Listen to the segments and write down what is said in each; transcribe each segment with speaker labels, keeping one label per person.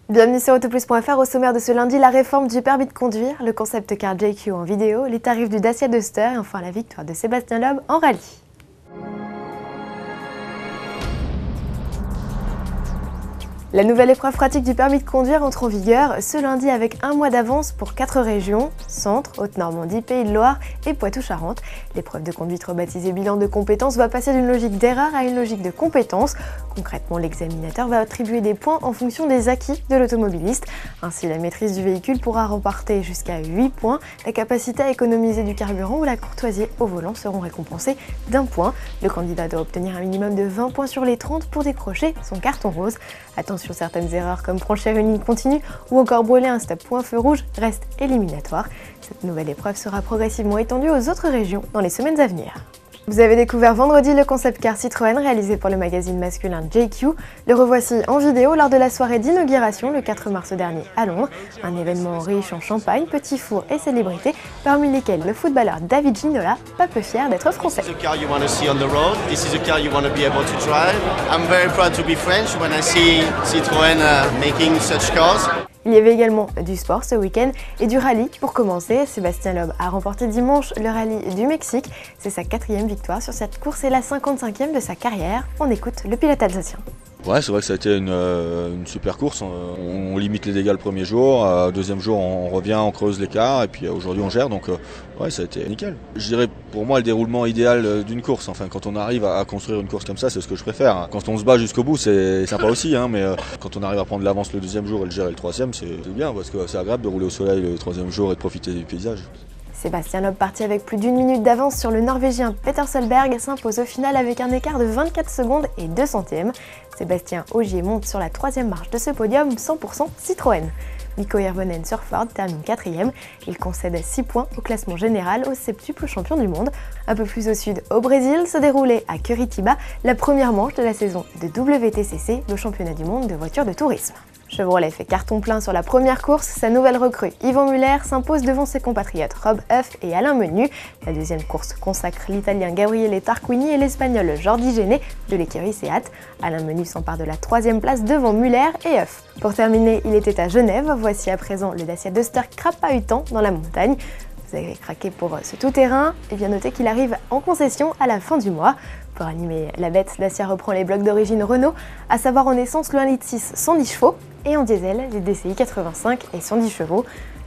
Speaker 1: Bienvenue sur Autoplus.fr. Au sommaire de ce lundi, la réforme du permis de conduire, le concept car JQ en vidéo, les tarifs du Dacia Duster et enfin la victoire de Sébastien Loeb en rallye. La nouvelle épreuve pratique du permis de conduire entre en vigueur ce lundi avec un mois d'avance pour 4 régions, Centre, Haute-Normandie, Pays de Loire et Poitou-Charentes. L'épreuve de conduite rebaptisée bilan de compétences va passer d'une logique d'erreur à une logique de compétences. Concrètement, l'examinateur va attribuer des points en fonction des acquis de l'automobiliste. Ainsi, la maîtrise du véhicule pourra remporter jusqu'à 8 points, la capacité à économiser du carburant ou la courtoisie au volant seront récompensés d'1 point. Le candidat doit obtenir un minimum de 20 points sur les 30 pour décrocher son carton rose. Attention, certaines erreurs comme franchir une ligne continue ou encore brûler un stop ou un feu rouge restent éliminatoires. Cette nouvelle épreuve sera progressivement étendue aux autres régions dans les semaines à venir. Vous avez découvert vendredi le concept car Citroën réalisé pour le magazine masculin JQ. Le revoici en vidéo lors de la soirée d'inauguration le 4 mars dernier à Londres. Un événement riche en champagne, petits fours et célébrités, parmi lesquels le footballeur David Ginola, pas peu fier d'être français. Il y avait également du sport ce week-end et du rallye. Pour commencer, Sébastien Loeb a remporté dimanche le rallye du Mexique. C'est sa 4e victoire sur cette course et la 55e de sa carrière. On écoute le pilote alsacien.
Speaker 2: Ouais, c'est vrai que ça a été une super course. On limite les dégâts le premier jour, deuxième jour on revient, on creuse l'écart et puis aujourd'hui on gère, donc ouais, ça a été nickel. Je dirais pour moi le déroulement idéal d'une course, enfin quand on arrive à construire une course comme ça, c'est ce que je préfère. Quand on se bat jusqu'au bout c'est sympa aussi, mais quand on arrive à prendre l'avance le deuxième jour et le gérer le troisième, c'est bien parce que c'est agréable de rouler au soleil le troisième jour et de profiter du paysage.
Speaker 1: Sébastien Loeb, parti avec plus d'1 minute d'avance sur le Norvégien Peter Solberg, s'impose au final avec un écart de 24 secondes et 2 centièmes. Sébastien Ogier monte sur la 3e marche de ce podium 100% Citroën. Mikko Hirvonen sur Ford termine 4e. Il concède 6 points au classement général au septuple champion du monde. Un peu plus au sud, au Brésil, se déroulait à Curitiba la première manche de la saison de WTCC, le championnat du monde de voitures de tourisme. Chevrolet fait carton plein sur la première course, sa nouvelle recrue Yvan Muller s'impose devant ses compatriotes Rob Huff et Alain Menu. La deuxième course consacre l'Italien Gabriele Tarquini et l'Espagnol Jordi Gené de l'écurie Seat. Alain Menu s'empare de la 3e place devant Muller et Huff. Pour terminer, il était à Genève, voici à présent le Dacia Duster crapahutant dans la montagne. Vous avez craqué pour ce tout-terrain, et bien notez qu'il arrive en concession à la fin du mois. Pour animer la bête, Dacia reprend les blocs d'origine Renault, à savoir en essence le 1,6 litre 110 chevaux et en diesel les DCI 85 et 110 chevaux.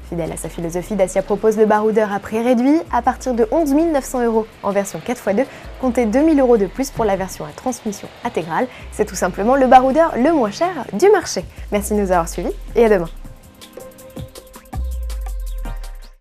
Speaker 1: Fidèle à sa philosophie, Dacia propose le baroudeur à prix réduit à partir de 11 900 € en version 4x2, comptez 2 000 € de plus pour la version à transmission intégrale. C'est tout simplement le baroudeur le moins cher du marché. Merci de nous avoir suivis et à demain.